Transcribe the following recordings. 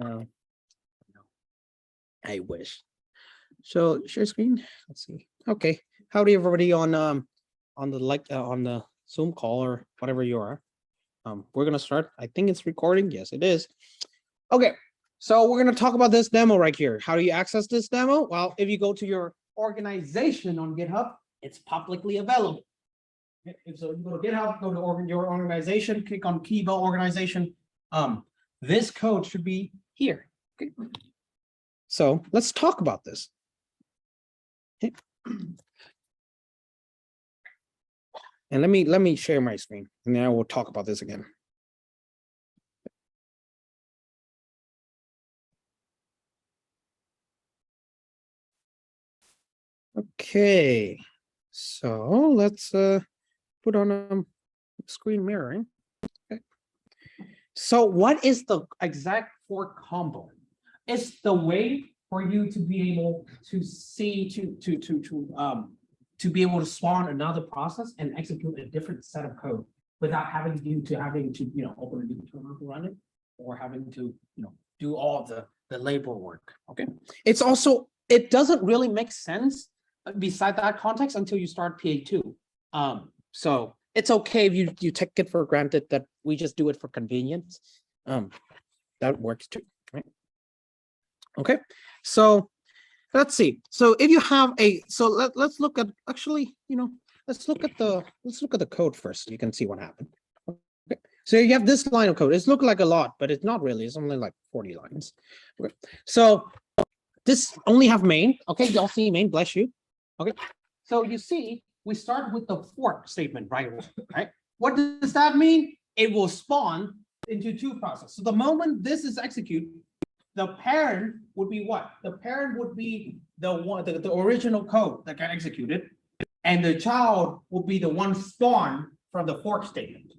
Uh, I wish. So share screen. Let's see. Okay. Howdy everybody on the Zoom call or whatever you are. We're gonna start. I think it's recording. Yes, it is. Okay. So we're gonna talk about this demo right here. How do you access this demo? Well, if you go to your organization on GitHub, it's publicly available. So you go to GitHub, go to your organization, click on Kibo organization. This code should be here. Okay. So let's talk about this. Okay. And let me share my screen, and then I will talk about this again. Okay, so let's put on a screen mirroring. Okay. So what is the exact fork combo? It's the way for you to be able to see to be able to spawn another process and execute a different set of code without having to open a new terminal to run it, or having to do all the labor work. Okay, it doesn't really make sense beside that context until you start PA2. So it's okay if you take it for granted that we just do it for convenience. That works too, right? Okay, so let's see. So if you have let's look at let's look at the code first. You can see what happened. Okay. So you have this line of code. It's look like a lot, but it's not really. It's only like 40 lines. Okay. So this only have main. Okay, y'all see main, bless you. Okay. So you see, we start with the fork statement right away, right? What does that mean? It will spawn into two processes. So the moment this is executed, the parent would be what? The parent would be the original code that got executed, and the child will be the one spawned from the fork statement.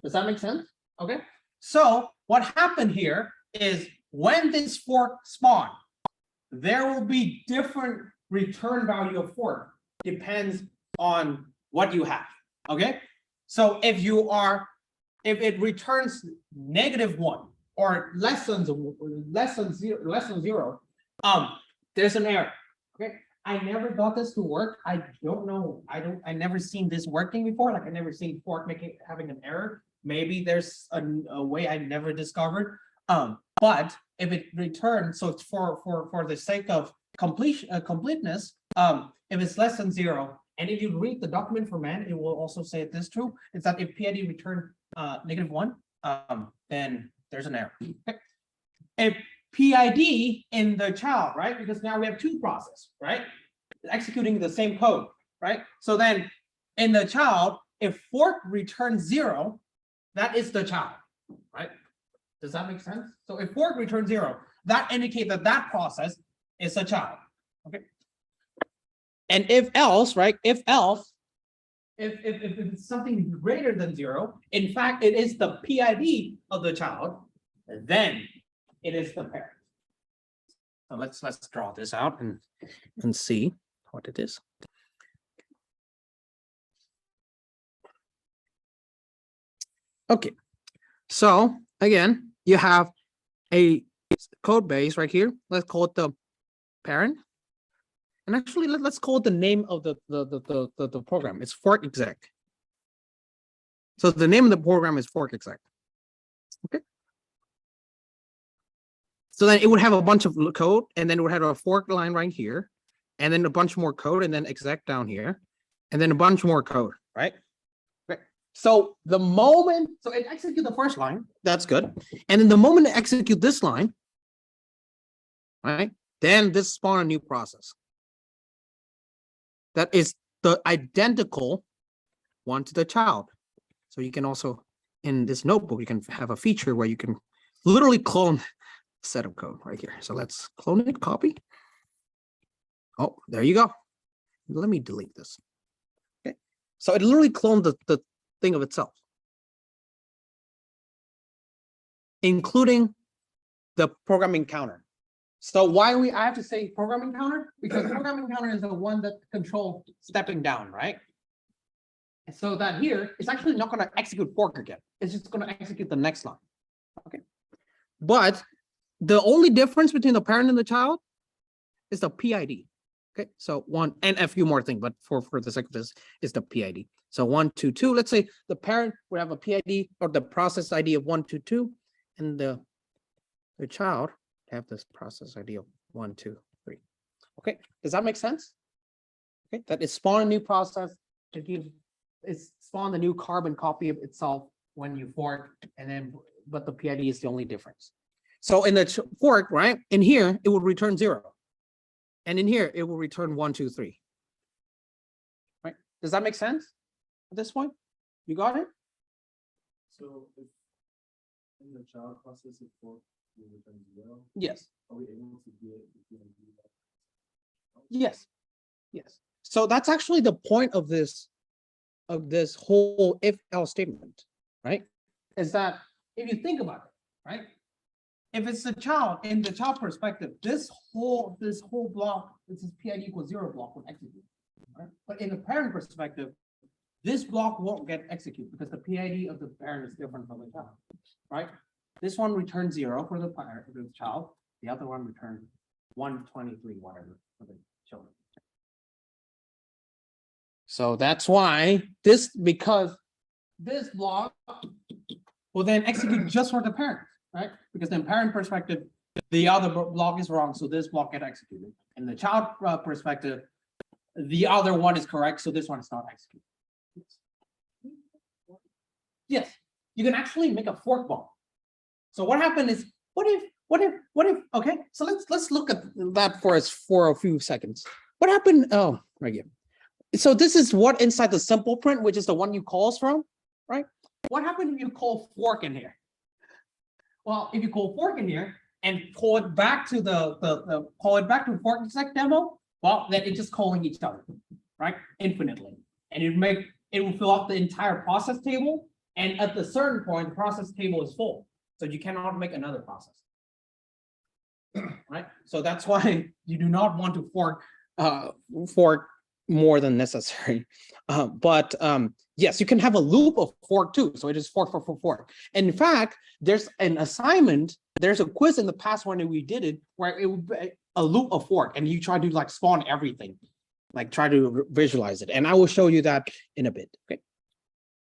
Does that make sense? Okay. So what happened here is when this fork spawned, there will be different return value of fork, depends on what you have. Okay. So if it returns -1 or less than zero, there's an error. Okay. I never got this to work. I don't know. I never seen this working before. Like I never seen fork having an error. Maybe there's a way I never discovered. But if it returns, so it's for the sake of completeness, if it's less than 0, and if you read the document for man, it will also say this true. It's that if PID return -1, then there's an error. Okay. If PID in the child, right? Because now we have two processes, right? Executing the same code, right? So then in the child, if fork returns 0, that is the child, right? Does that make sense? So if fork returns 0, that indicates that that process is a child. Okay. And if else, right? If it's something greater than 0, in fact, it is the PID of the child, then it is the parent. So let's draw this out and see what it is. Okay, so again, you have a code base right here. Let's call it the parent. And actually, let's call it the name of the program. It's fork exec. So the name of the program is fork exec. Okay. So then it would have a bunch of code, and then it would have a fork line right here, and then a bunch more code, and then exec down here, and then a bunch more code, right? Okay. So the moment, so it executes the first line, that's good. And then the moment it execute this line, right, then this spawn a new process. That is the identical one to the child. So you can also, in this notebook, you can have a feature where you can literally clone a set of code right here. So let's clone it, copy. Oh, there you go. Let me delete this. Okay. So it literally cloned the thing of itself, including the programming counter. So why I have to say programming counter? Because programming counter is the one that controls stepping down, right? And so that here, it's actually not going to execute fork again. It's just going to execute the next line. Okay. But the only difference between the parent and the child is the PID. Okay, so one and a few more things, but for the sake of this is the PID. So 122. Let's say the parent would have a PID or the process ID of 122, and the child have this process ID of 123. Okay, does that make sense? Okay, that is spawn a new process to give it's spawn the new carbon copy of itself when you fork, and then but the PID is the only difference. So in the fork, right, in here it will return 0. And in here, it will return 1, 2, 3. Right? Does that make sense at this point? You got it? So if in the child process it fork will return 0, yes. Are we able to get that? Yes. Yes. So that's actually the point of this whole if else statement, right? Is that if you think about it, right? If it's a child, in the child perspective, this whole block, this is PID equals 0 block would execute. Right? But in the parent perspective, this block won't get executed because the PID of the parent is different from the child. Right? This one returns 0 for the parent, for the child. The other one returns 123, whatever, for the children. So that's why because this block will then execute just for the parent. Right? Because in parent perspective, the other block is wrong, so this block get executed. In the child perspective, the other one is correct, so this one is not executed. Yes, you can actually make a fork ball. So what happened is, what if? Okay, so let's look at that for a few seconds. What happened? Oh, right here. So this is what inside the simple print, which is the one you calls from, right? What happened if you call fork in here? Well, if you call fork in here and call it back to call it back to fork exec demo, well, then it's just calling each other, right? Infinitely. And it will fill up the entire process table. And at the certain point, the process table is full. So you cannot make another process. Right? So that's why you do not want to fork more than necessary. But yes, you can have a loop of fork too. So it is fork. And in fact, there's an assignment, there's a quiz in the past when we did it, where it would be a loop of fork and you try to like spawn everything, like try to visualize it. And I will show you that in a bit. Okay.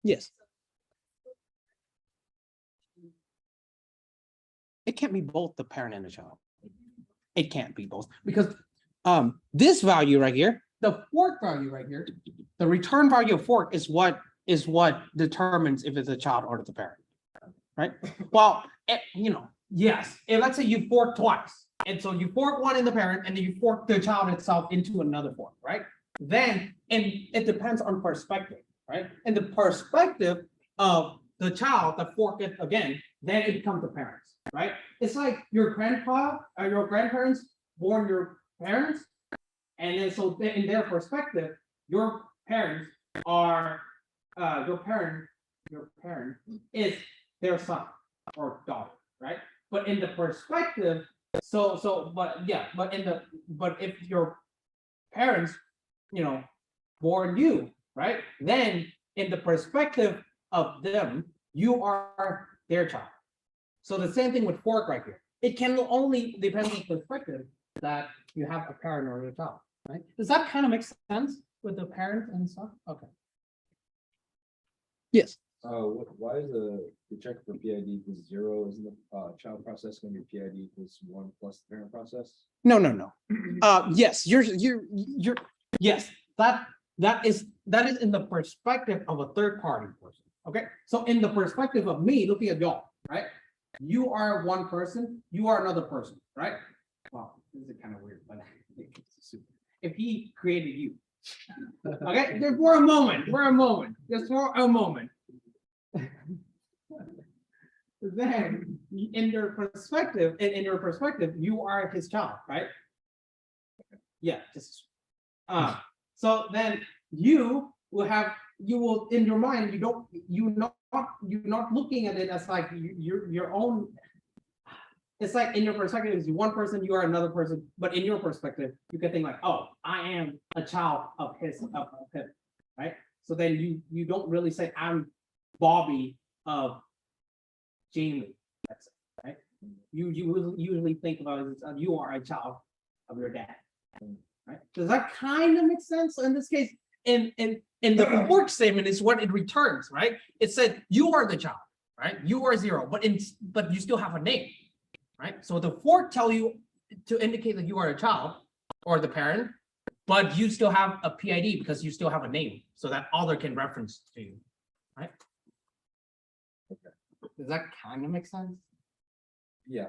Yes. It can't be both the parent and the child. It can't be both because this value right here, the fork value right here, the return value of fork is what determines if it's a child or the parent, right? Well, yes. If let's say you fork twice, and so you fork one in the parent, and then you fork the child itself into another fork, right? Then, and it depends on perspective, right? In the perspective of the child that fork it again, then it becomes the parents, right? It's like your grandpa or your grandparents born your parents. And then so in their perspective, your parents are your parent is their son or daughter, right? But in the perspective, but if your parents, born you, right? Then in the perspective of them, you are their child. So the same thing with fork right here. It can only depend on the perspective that you have a parent or a child, right? Does that kind of make sense with the parent and stuff? Okay. Yes. Why is the check for PID equals 0? Isn't the child process going to be PID equals 1 plus the parent process? No. Yes, you're yes, that is in the perspective of a third party person. Okay, so in the perspective of me looking at y'all, right? You are one person, you are another person, right? Wow, this is kind of weird, but if he created you, okay, just for a moment, just for a moment. Then in your perspective, you are his child, right? Yeah, just so then you will in your mind, you're not looking at it as like your own. It's like in your perspective is one person, you are another person, but in your perspective, you can think like, oh, I am a child of him, right? So then you don't really say I'm Bobby of Jamie. That's it, right? You will usually think about it as you are a child of your dad. Right? Does that kind of make sense? So in this case, in the fork statement is what it returns, right? It said you are the child, right? You are 0, but you still have a name, right? So the fork tell you to indicate that you are a child or the parent, but you still have a PID because you still have a name, so that other can reference to you, right? Okay. Does that kind of make sense? Yeah.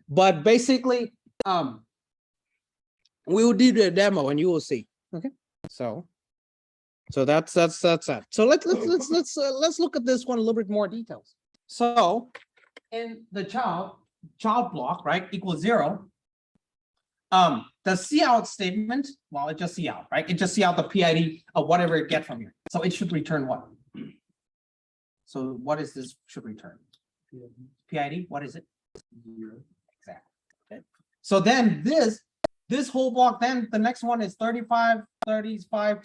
But basically, we will do the demo and you will see. Okay, so that's that. So let's look at this one a little bit more details. So in the child block, right, equals 0. The cout statement, well, it just cout, right? It just cout the PID of whatever it get from here. So it should return what? So what is this should return? PID, what is it? 0. Exactly. Okay. So then this whole block, then the next one is 35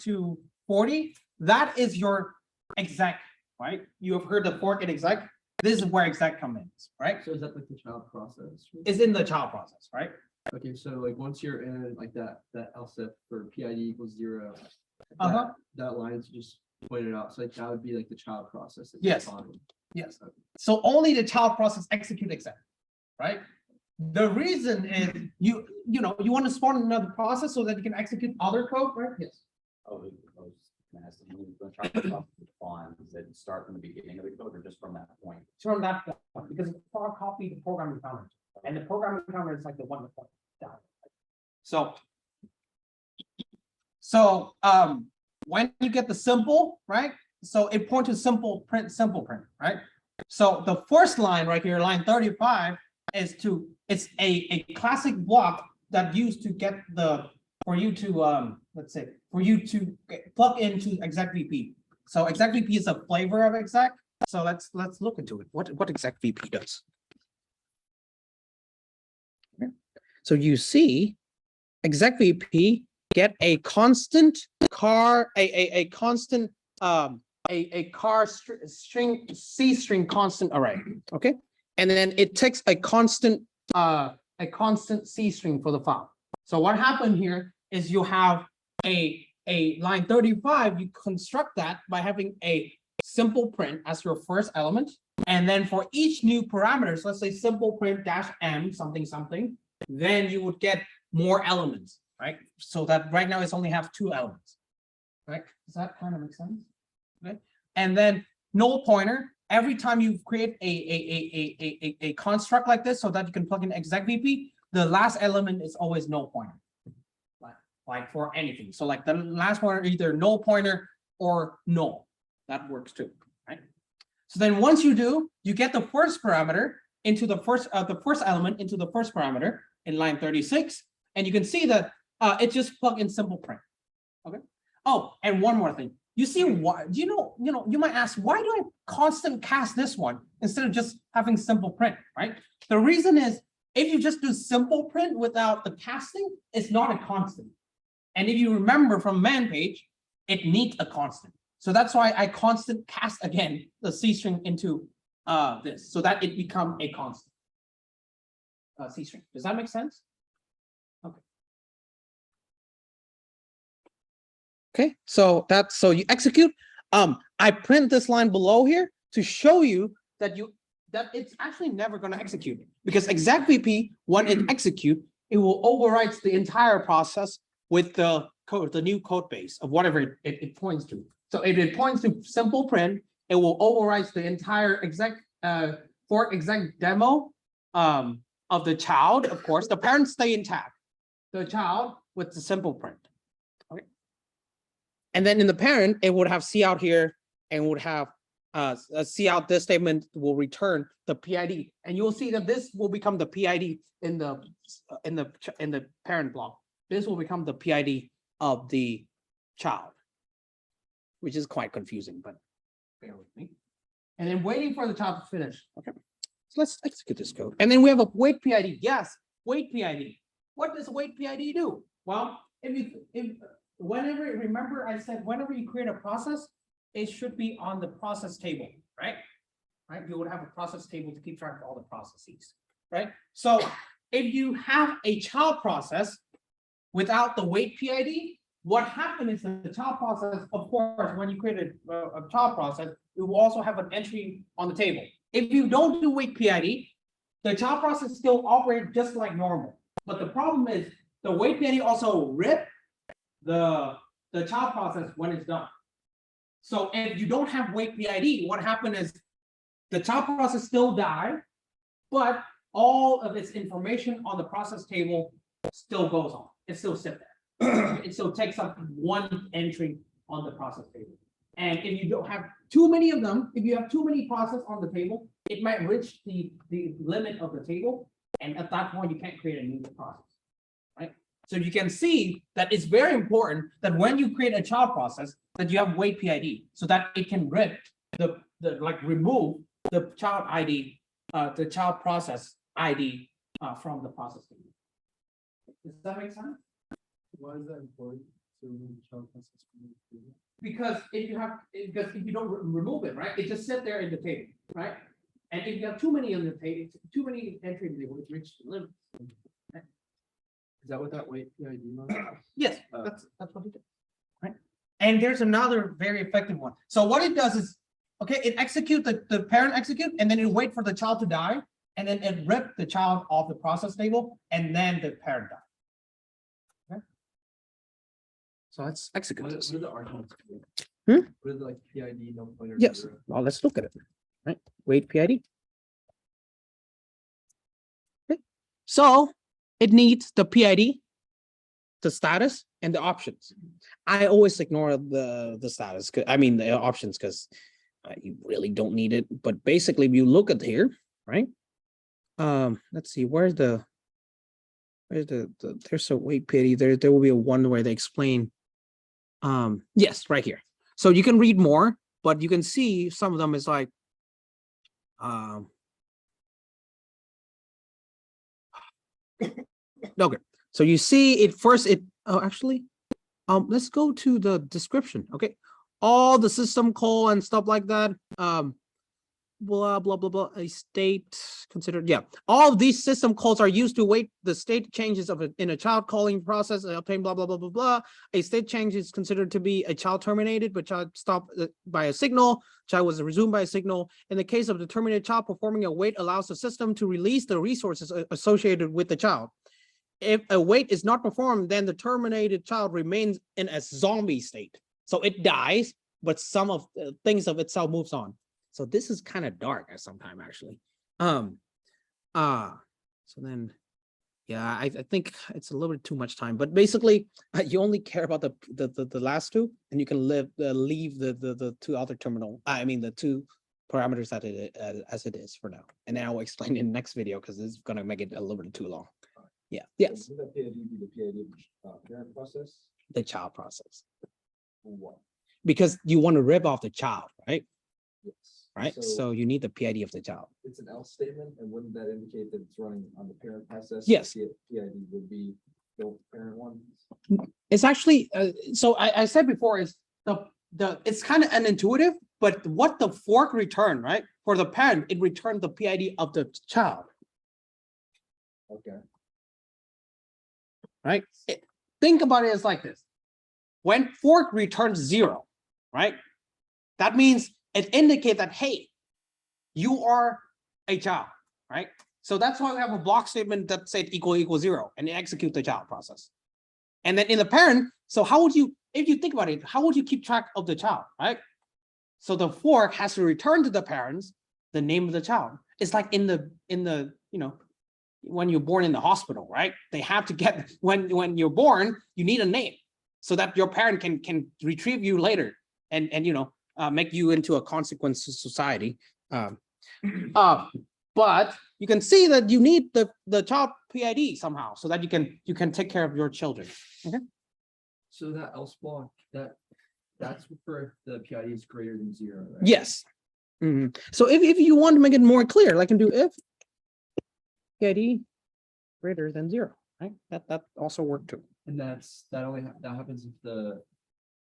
to 40. That is your exec, right? You have heard the fork and exec. This is where exec comes in, right? So is that like the child process? It's in the child process, right? Okay, so like once you're in like that else if for PID equals 0, that line's just pointed out. So like that would be like the child process. that you're Yes. following. Yes. So only the child process execute exec, right? The reason is you want to spawn another process so that you can execute other code, right? Yes. Oh, I was gonna ask, the child process defines, does it start from the beginning of the code or just from that point? From that point, because it's copy the programming counter, and the programming counter is like the one that points down. So when you get the simple, right? So it points to simple print, right? So the first line right here, line 35, it's a classic block that used to get for you to let's say for you to plug into exec VP. So exec VP is a flavor of exec. So let's look into it. What exec VP does. So you see exec VP get a constant car, a constant a car string C string constant array. Okay. And then it takes a constant C string for the file. So what happened here is you have a line 35, you construct that by having a simple print as your first element. And then for each new parameters, let's say simple print -m something, then you would get more elements, right? So that right now it's only have 2 elements, right? Does that kind of make sense? Okay. And then null pointer, every time you create a construct like this so that you can plug in exec VP, the last element is always null pointer. Like for anything. So like the last one, either null pointer or null. That works too, right? So then once you do, you get the first parameter into the first element into the first parameter in line 36, and you can see that it just plug in simple print. Okay. Oh, and one more thing. You see why? You might ask, why do I constant cast this one instead of just having simple print, right? The reason is if you just do simple print without the casting, it's not a constant. And if you remember from man page, it needs a constant. So that's why I constant cast again the C string into this so that it become a constant C string. Does that make sense? Okay. Okay, so you execute. I print this line below here to show you that it's actually never going to execute because exec VP, when it execute, it will overwrite the entire process with the code, the new code base of whatever it points to. So if it points to simple print, it will overwrite the entire exec for exec demo of the child. Of course, the parents stay intact. The child with the simple print. Okay. And then in the parent, it would have cout here and would have cout. This statement will return the PID, and you'll see that this will become the PID in the parent block. This will become the PID of the child, which is quite confusing, but bear with me. And then waiting for the child to finish. Okay, so let's execute this code. And then we have a wait PID. Yes, wait PID. What does wait PID do? Well, whenever, remember I said, whenever you create a process, it should be on the process table, right? Right, you would have a process table to keep track of all the processes, right? So if you have a child process without the wait PID, what happened is that the child process, of course, when you create a child process, it will also have an entry on the table. If you don't do wait PID, the child process still operates just like normal. But the problem is the wait PID also rip the child process when it's done. So if you don't have wait PID, what happened is the child process still died, but all of its information on the process table still goes on. It still sits there. It still takes up one entry on the process table. And if you don't have too many of them, if you have too many processes on the table, it might reach the limit of the table. And at that point, you can't create a new process, right? So you can see that it's very important that when you create a child process, that you have wait PID so that it can rip remove the child ID, the child process ID from the process table. Does that make sense? Why is that important to remove child process from the table? Because if you don't remove it, right, it just sit there in the table, right? And if you have too many on the table, too many entries in the table, it reaches the limit. Is that what that wait PID was? Yes, that's what it is, right? And there's another very effective one. So what it does is, okay, it execute the parent execute, and then it wait for the child to die, and then it rip the child off the process table, and then the parent die. Okay. So let's execute What this. are the arguments? Hmm? What are the like PID no pointer? Yes, zero? well, let's look at it, right? Wait PID. Okay. So it needs the PID, the status, and the options. I always ignore the status, I mean the options, because you really don't need it. But basically, if you look at here, right? Let's see, where's the there's a wait PID. There will be a one where they explain. Yes, right here. So you can read more, but you can see some of them is like okay. So you see it first, actually, let's go to the description. Okay, all the system call and stuff like that. Blah blah blah blah. A state considered. Yeah, all of these system calls are used to wait the state changes of in a child calling process. Obtain blah blah blah blah blah. A state change is considered to be a child terminated, but child stopped by a signal. Child was resumed by a signal. In the case of the terminated child, performing a wait allows the system to release the resources associated with the child. If a wait is not performed, then the terminated child remains in a zombie state. So it dies, but some of the things of itself moves on. So this is kind of dark at some time, actually. So then, yeah, I think it's a little bit too much time, but basically you only care about the last two, and you can leave the two other the two parameters that as it is for now. And then I'll explain in the next video, because this is gonna make it a little bit too long. Yeah, yes, Would that PID be the PID of parent process? the child process, Or what? because you want to rip off the child, right? Yes. Right, so you need the PID of the child. It's an else statement, and wouldn't that indicate that it's running on the parent process? Yes. The PID would be the parent one. It's actually, so I said before, is it's kind of unintuitive, but what the fork returned, right? For the parent, it returned the PID of the child, Okay. right? Think about it as like this. When fork returns 0, right? That means it indicates that, hey, you are a child, right? So that's why we have a block statement that said equal 0, and it executes the child process. And then in the parent, so how would you, if you think about it, how would you keep track of the child, right? So the fork has to return to the parents the name of the child. It's like in the when you're born in the hospital, right? They have to get, when you're born, you need a name so that your parent can retrieve you later and make you into a consequence to society. But you can see that you need the child PID somehow so that you can take care of your children. Okay. So that else block, that's for if the PID is greater than 0, right? Yes. Mhm. So if you want to make it more clear, I can do if PID greater than 0, right? That also worked too. And that happens if the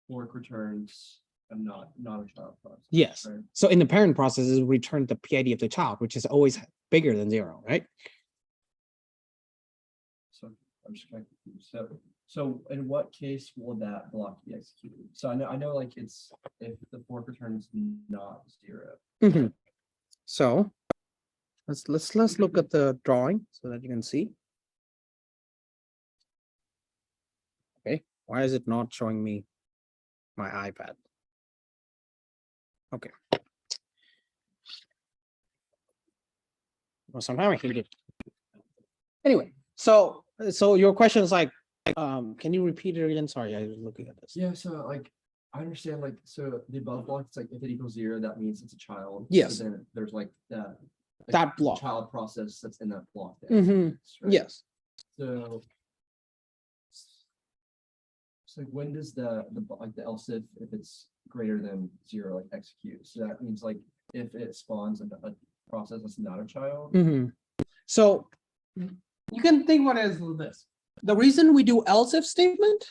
fork returns not a child process. Yes. right? So in the parent process, it return the PID of the child, which is always bigger than 0, right? So I'm just kind of confused. So in what case will that block be executed? So I know like it's if the fork returns not 0. Mhm. So let's look at the drawing so that you can see. Okay, why is it not showing me my iPad? Okay. Well, sometimes I hate it. Anyway, so your question is like, can you repeat it again? Sorry, I was looking at this. Yeah, so like I understand like so the above block, it's like if it equals 0, that means it's a child. Yes. So then there's like That block. child process that's in that block. that Mhm. executes, right? Yes. So when does like the else if it's greater than 0 like execute? So that means like if it spawns a process that's not a child. Mhm. So you can think what is this. The reason we do else if statement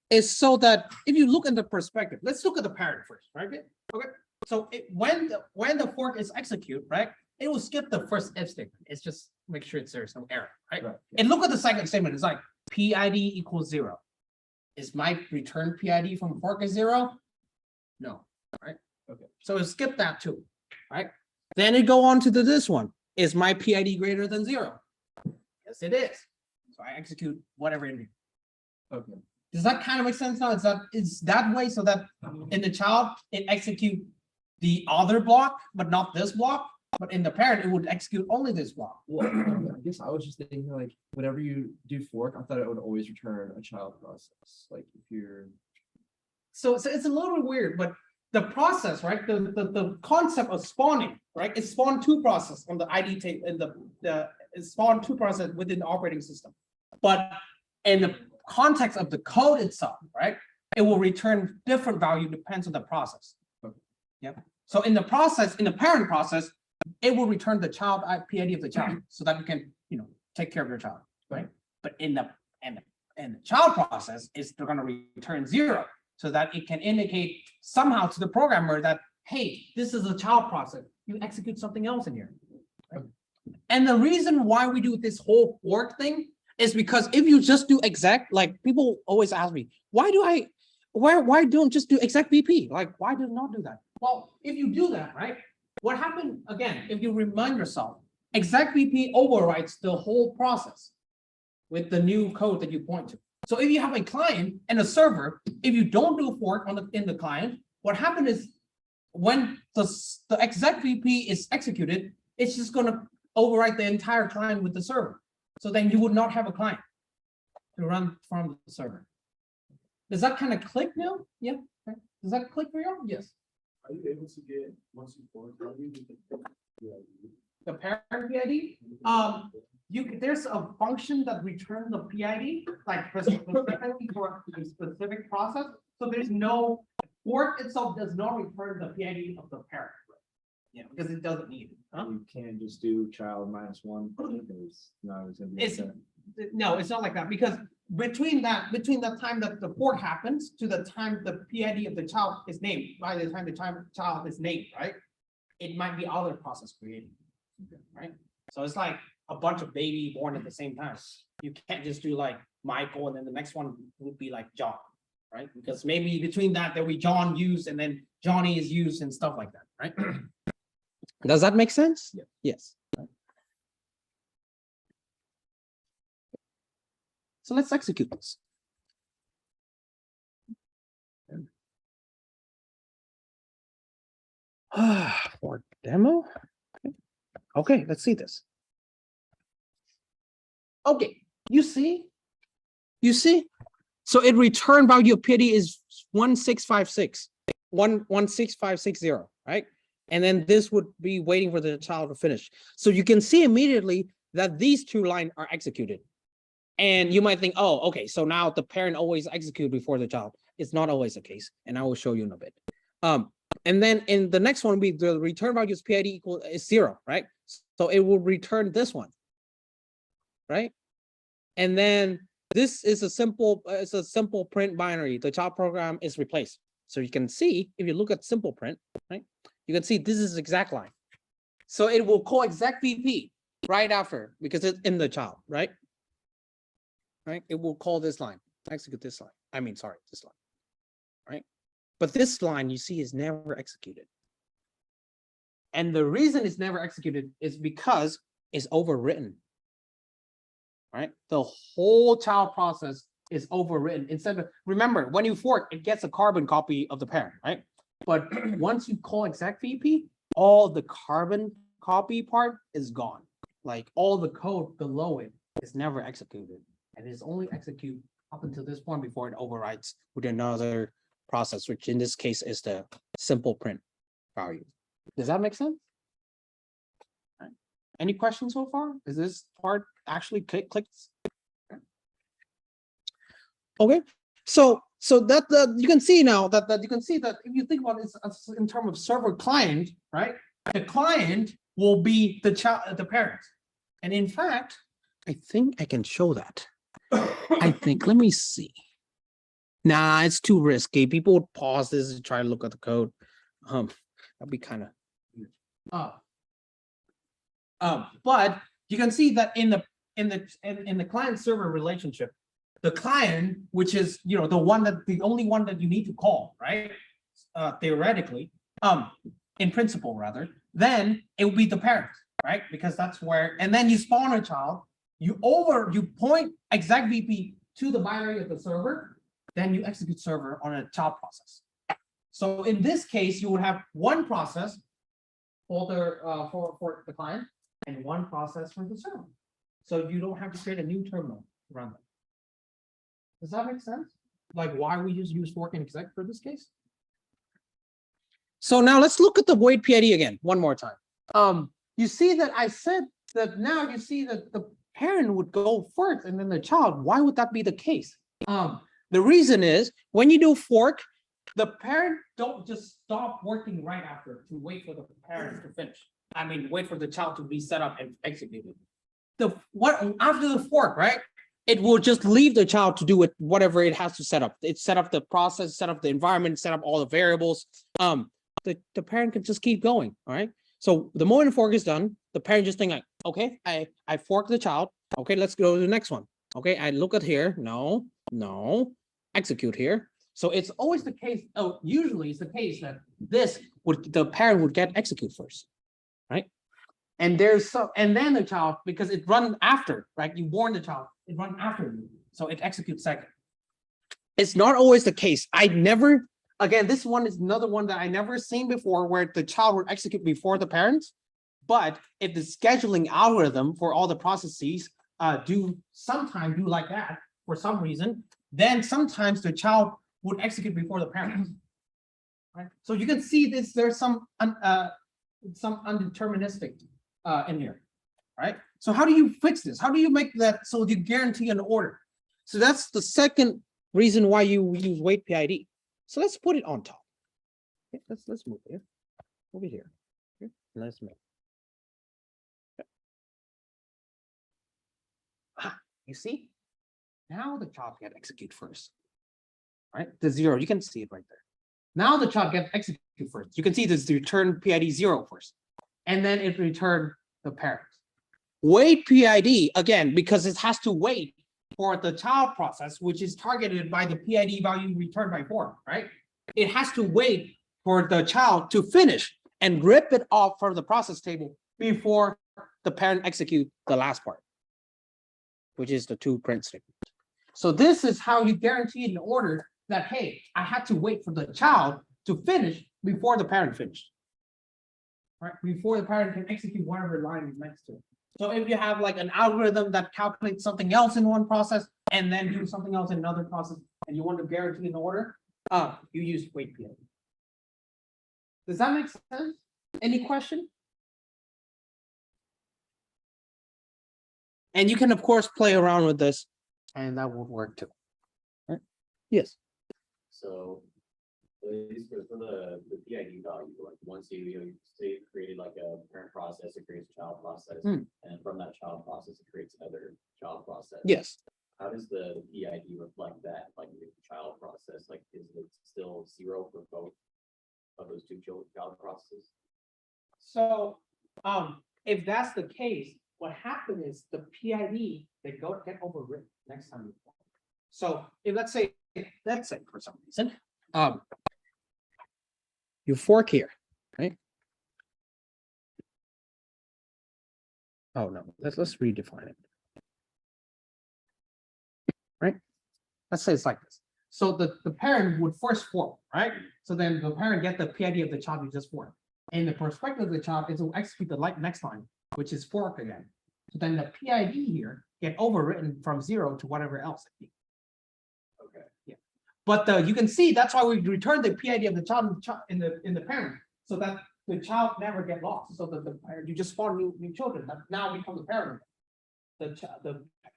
is so that if you look in the perspective, let's look at the parent first, right? Okay. So when the fork is execute, right, it will skip the first if statement. It's just make sure there's no error, right? Right. And look at the second statement. It's like PID equals 0. Is my return PID from fork is 0? No, right? Okay. So skip that too, right? Then it go on to this one. Is my PID greater than 0? Yes, it is. So I execute whatever in here. Okay. Does that kind of make sense now? It's that way so that in the child, it execute the other block, but not this block. But in the parent, it would execute only this block. Well, I guess I was just thinking like whenever you do fork, I thought it would always return a child process. Like if you're So it's a little bit weird, but the process, right? The concept of spawning, right? It's spawn 2 process on the ID table in the it's spawn 2 process within the operating system. But in the context of the code itself, right? It will return different value depends on the process. Okay. Yep. So in the process, in the parent process, it will return the child PID of the child so that you can, take care of your child, right? But in the child process, they're going to return 0 so that it can indicate somehow to the programmer that, hey, this is a child process. You execute something else in here. Right? And the reason why we do this whole fork thing is because if you just do exec, like people always ask me, why don't just do exec VP? Like, why do not do that? Well, if you do that, right? What happened again, if you remind yourself, exec VP overrides the whole process with the new code that you point to. So if you have a client and a server, if you don't do a fork in the client, what happened is when the exec VP is executed, it's just going to overwrite the entire client with the server. So then you would not have a client to run from the server. Does that kind of click now? Yeah. Okay. Does that click for you? Yes. Are you able to get once you fork? The parent PID. There's a function that returns the PID, like specifically for a specific process. So there's no fork itself does not return the PID of the parent. Yeah, because it doesn't need it. Huh? You can't just do child -1 because now it's gonna be. It's no, it's not like that because between the time that the fork happens to the time the PID of the child is named, by the time the child is named, right? It might be other process created, right? So it's like a bunch of baby born at the same time. You can't just do like Michael and then the next one would be like John, right? Because maybe between that there'll be John used and then Johnny is used and stuff like that, right? Does that make sense? Yeah. Yes. So let's execute this. For demo. Okay, let's see this. Okay, you see? So it return value of PID is 1656, 16560, right? And then this would be waiting for the child to finish. So you can see immediately that these 2 lines are executed. And you might think, oh, okay, so now the parent always execute before the child. It's not always the case, and I will show you in a bit. And then in the next one, the return value is PID is 0, right? So it will return this one, right? And then this is a simple print binary. The child program is replaced. So you can see, if you look at simple print, right? You can see this is exact line. So it will call exec VP right after because it's in the child, right? Right? It will call this line, execute this line. I mean, sorry, this line, right? But this line you see is never executed. And the reason it's never executed is because it's overwritten, right? The whole child process is overwritten. Instead of, remember, when you fork, it gets a carbon copy of the parent, right? But once you call exec VP, all the carbon copy part is gone. Like all the code below it is never executed. And it's only execute up until this point before it overwrites with another process, which in this case is the simple print value. Does that make sense? Right. Any questions so far? Is this part actually clicks? Okay, so that you can see now that you can see that if you think about it in terms of server client, right? The client will be the child, the parent, and in fact, I think I can show that. I think. Let me see. Nah, it's too risky. People would pause this and try to look at the code. That'd be kind of. But you can see that in the client server relationship, the client, which is the only one that you need to call, right? Theoretically, in principle rather, then it will be the parent, right? Because that's where, and then you spawn a child, you point exec VP to the binary of the server, then you execute server on a child process. So in this case, you would have one process for the client and one process for the server. So you don't have to create a new terminal to run them. Does that make sense? Like why we just use fork and exec for this case? So now let's look at the void PID again one more time. You see that I said that now you see that the parent would go first and then the child. Why would that be the case? The reason is when you do fork, the parent don't just stop working right after to wait for the parent to finish. I mean, wait for the child to be set up and executed. After the fork, right? It will just leave the child to do it, whatever it has to set up. It set up the process, set up the environment, set up all the variables. The parent can just keep going. All right. So the moment fork is done, the parent just think like, okay, I fork the child. Okay, let's go to the next one. Okay, I look at here. No, execute here. So it's always the case. Oh, usually it's the case that the parent would get execute first, right? And then the child, because it run after, right? You born the child, it run after you, so it executes second. It's not always the case. Again, this one is another one that I never seen before, where the child would execute before the parents. But if the scheduling algorithm for all the processes sometimes do like that for some reason, then sometimes the child would execute before the parents. Right? So you can see this. There's some undeterministic in here, right? So how do you fix this? How do you make that so you guarantee an order? So that's the second reason why you use wait PID. So let's put it on top. Okay, let's move here, over here. Okay, let's move. Okay. You see, now the child get execute first, right? The 0, you can see it right there. Now the child get execute first. You can see this return PID 0 first, and then it return the parent. Wait PID again because it has to wait for the child process, which is targeted by the PID value returned by fork, right? It has to wait for the child to finish and rip it off from the process table before the parent execute the last part, which is the 2 print statement. So this is how you guarantee an order that, hey, I had to wait for the child to finish before the parent finished, right? Before the parent can execute whatever line is next to it. So if you have like an algorithm that calculates something else in one process and then do something else in another process, and you want to guarantee an order, you use wait PID. Does that make sense? Any question? And you can of course play around with this, and that would work too. Right? Yes. So at least for the PID value, like once you say you created like a parent process, it creates a child process, and from that child process, it creates another child process. Yes. How does the PID reflect that, like the child process, like is it still 0 for both of those two child processes? So, if that's the case, what happened is the PID, they get overwritten next time. So if let's say for some reason, you fork here, right? Oh no, let's redefine it. Right? Let's say it's like this. So the parent would first fork, right? So then the parent get the PID of the child you just forked. In the perspective of the child, it will execute the next line, which is fork again. So then the PID here get overwritten from 0 to whatever else it be. Okay. Yeah. But you can see that's why we return the PID of the child in the parent, so that the child never get lost. So that the parent, you just spawn new children that now become the parent. The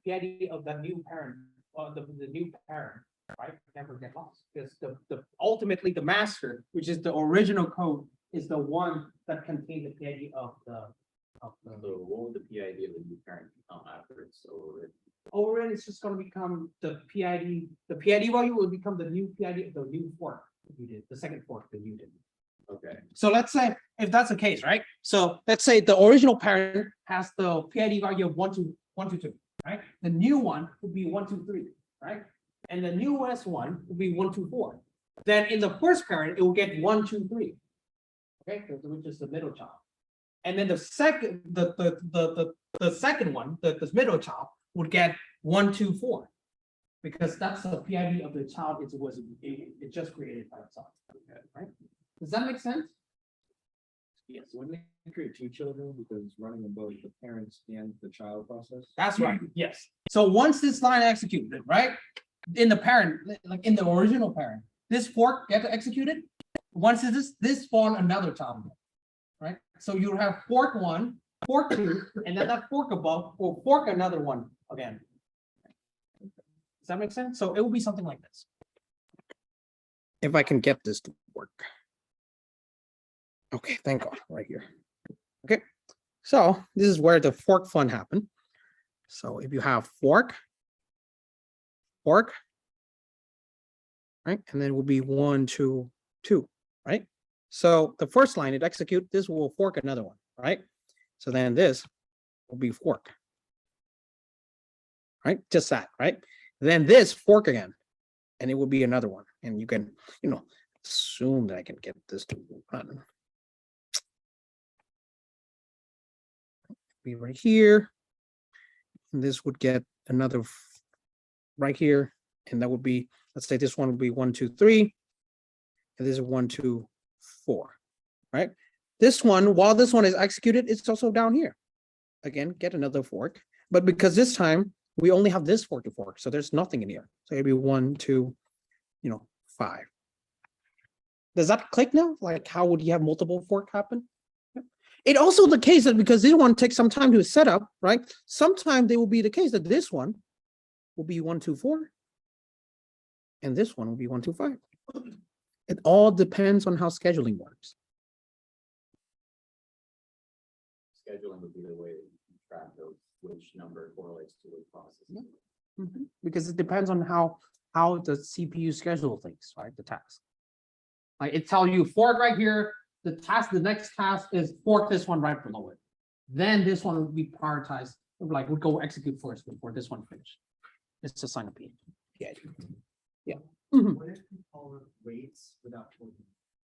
PID of the new parent or the new parent, right, never get lost, because the ultimately the master, which is the original code, is the one that contains the PID of the. So what would the PID of the new parent become after it's overridden? Override is just going to become the PID. The PID value will become the new PID of the new fork that you did, the second fork that you did. Okay, So let's say if that's the case, right? So let's say the original parent has the PID value of 1 to 2, right? The new one would be 1 to 3, right? And the newest one would be 1 to 4. Then in the first parent, it will get 1, 2, 3. Okay, which is the middle child. And then the second, the second one, the middle child would get 1, 2, 4. Because that's the PID of the child it just created by itself. Okay, right? Does that make sense? Yes, wouldn't they create two children because it's running in both the parents and the child process? That's right. Yes. So once this line executed, right? In the parent, like in the original parent, this fork get executed. Once this spawn another child, right? So you have fork 1, fork 2, and then that fork above will fork another one again. Does that make sense? So it will be something like this. If I can get this to work. Okay, thank God, right here. Okay, so this is where the fork fun happened. So if you have fork, right, and then it will be 1, 2, 2, right? So the first line it execute, this will fork another one, right? So then this will be fork, right? Just that, right? Then this fork again, and it will be another one. And you can, assume that I can get this to run. Be right here. And this would get another right here. And that would be, let's say this one would be 1, 2, 3. And this is 1, 2, 4, right? This one, while this one is executed, it's also down here. Again, get another fork. But because this time we only have this fork to fork, so there's nothing in here. So it'd be 1, 2, 5. Does that click now? Like, how would you have multiple fork happen? It also the case that because this one takes some time to set up, right? Sometimes there will be the case that this one will be 1, 2, 4. And this one will be 1, 2, 5. It all depends on how scheduling works. scheduling would be the way that you track of which number correlates to which process. Because it depends on how the CPU schedule things, right? The task. Like it tells you fork right here, the next task is fork this one right below it. Then this one would be prioritized, like would go execute first before this one finish. It's a sign of P. Yeah. Yeah. What if you call it waits without forking?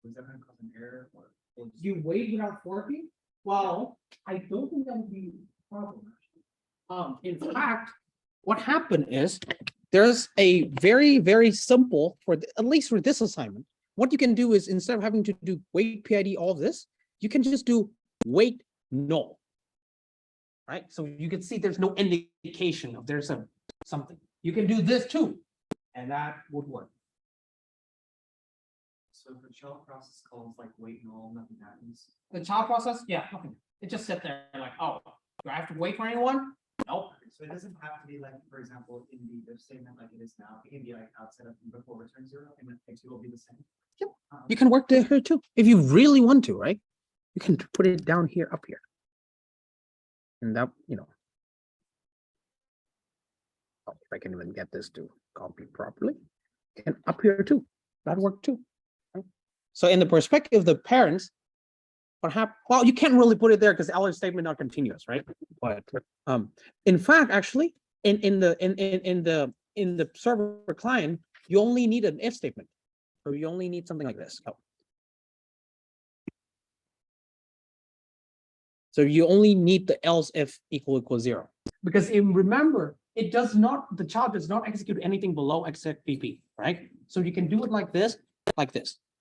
Was that gonna cause an error or? You wait without forking? Well, I don't think that would be a problem. In fact, what happened is there's a very, very simple at least for this assignment. What you can do is instead of having to do wait PID all of this, you can just do wait null. Right? So you can see there's no indication of there's something. You can do this too, and that would work. So if the child process calls like wait null, nothing happens. The child process, yeah, nothing. It just sit there like, oh, do I have to wait for anyone? Nope. So it doesn't have to be like, for example, in the if statement like it is now, it can be like outside of before return 0 and then x will be the same. Yep. You can work there here too, if you really want to, right? You can put it down here, up here. And that, Oh, if I can even get this to copy properly, and up here too, that worked too. Right? So in the perspective of the parents, what happened? Well, you can't really put it there because the Eller statement not continuous, right? But in fact, actually, in the server client, you only need an if statement, so you only need something like this. Oh. So you only need the else if equals 0. Because remember, it does not, the child does not execute anything below exec VP, right? So you can do it like this.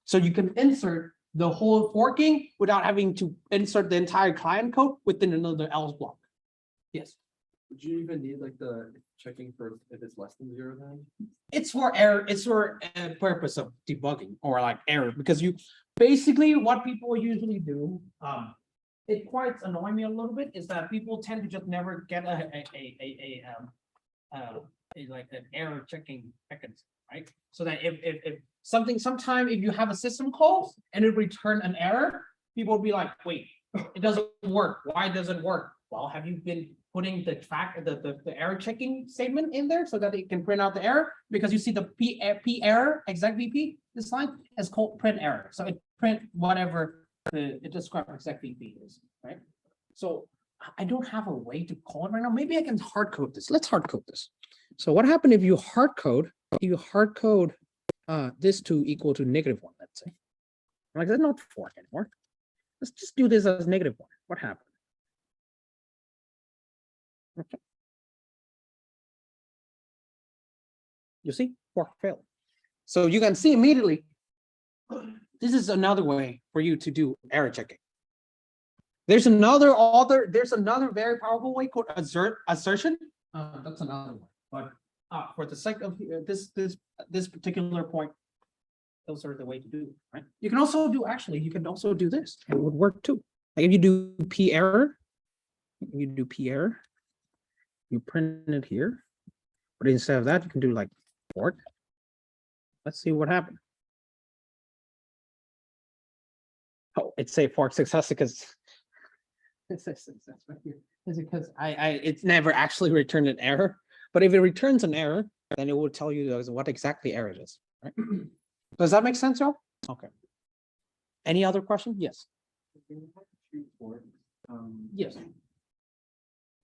So you can insert the whole forking without having to insert the entire client code within another else block. Yes. Would you even need like the checking for if it's less than 0 then? It's for error, it's for a purpose of debugging or like error, because you basically what people usually do, it quite annoys me a little bit, is that people tend to just never get like an error checking mechanism, right? So that if sometime if you have a system call and it return an error, people will be like, wait, it doesn't work. Why does it work? Well, have you been putting the error checking statement in there so that it can print out the error? Because you see the P error exec VP, this line is called print error. So it print whatever it describes exec VP is, right? So I don't have a way to call it right now. Maybe I can hard code this. Let's hard code this. So what happened if you hard code this to equal to -1, let's say. Like that's not fork anymore. Let's just do this as -1. What happened? Okay. You see, fork failed. So you can see immediately, this is another way for you to do error checking. There's another very powerful way called assertion. That's another one. But for the sake of this particular point, those are the way to do it, right? You can also do this. It would work too. Like if you do P error, you print it here. But instead of that, you can do like fork. Let's see what happened. Oh, it's a fork success because it's a success right here. It's because it's never actually returned an error. But if it returns an error, then it will tell you what exactly error it is. Right? Does that make sense, y'all? Okay. Any other question? Yes. Yes.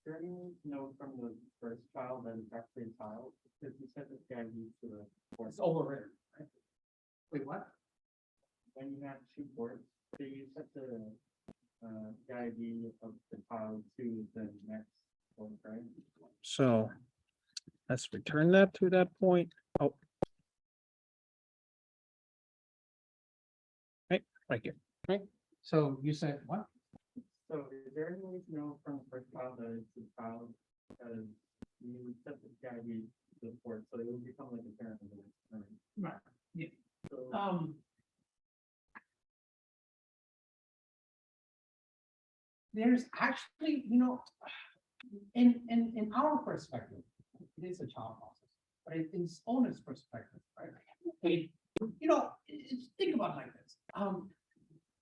There any note from the first child that is actually a child? Because you said this guy used to the. It's overwritten. Right? Wait, what? When you have 2 ports, so you set the ID of the child to the next port, right? So let's return that to that point. Oh. Right here. Right. So you said what? So is there any way to know from the first child that it's a child? Because you set the ID to the port, so it will become like a parent of the next parent. Right. Yeah. So There's actually, in our perspective, it is a child process, but in its owner's perspective, right? Think about it like this.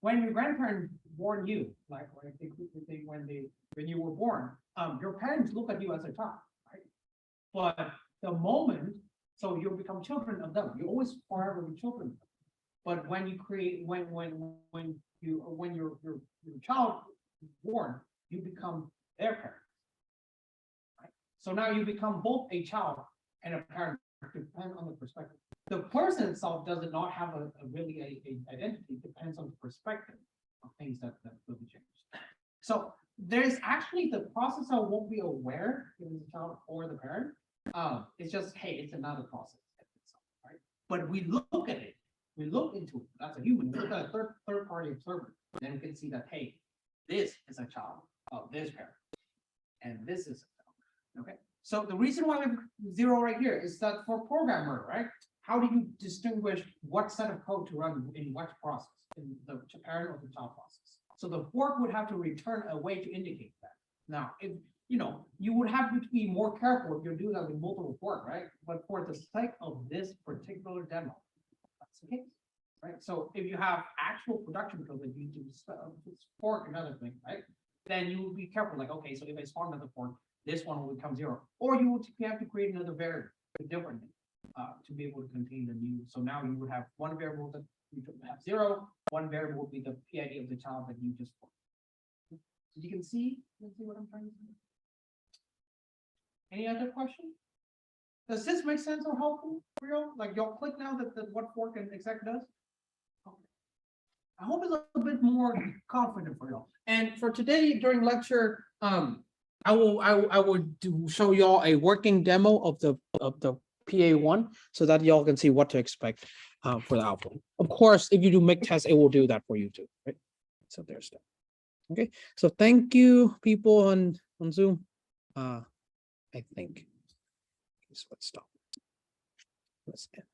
When your grandparent born you, like when you were born, your parents look at you as a child, right? But the moment, so you become children of them. You always forever be children of them. But when you create, when your child is born, you become their parent. Right? So now you become both a child and a parent, depending on the perspective. The person itself does not have a identity. It depends on the perspective of things that will be changed. So there's actually the processor won't be aware if it's a child or the parent. It's just, hey, it's another process, right? But we look at it, we look into it as a human, we look at a third party observer, then we can see that, hey, this is a child of this parent, and this is a child. Okay. So the reason why we have 0 right here is that for programmer, right? How do you distinguish what set of code to run in what process, in the parent or the child process? So the fork would have to return a way to indicate that. Now, if you would have to be more careful if you're doing that with multiple fork, right? But for the sake of this particular demo, that's the case, right? So if you have actual production code that you do fork another thing, right? Then you will be careful, like, okay, so if I spawn another fork, this one will become zero, or you would have to create another variable differently to be able to contain the new. So now you would have one variable that you could have zero, one variable would be the PID of the child that you just. You can see what I'm trying to do. Any other questions? Does this make sense or helpful for you? Like y'all click now that what fork and exec does? Okay. I hope it's a bit more confident for y'all. And for today during lecture, I would show y'all a working demo of the PA1 so that y'all can see what to expect for the output. Of course, if you do make tests, it will do that for you too, right? So there's that. Okay, so thank you people on Zoom. I think. So let's stop. Let's end.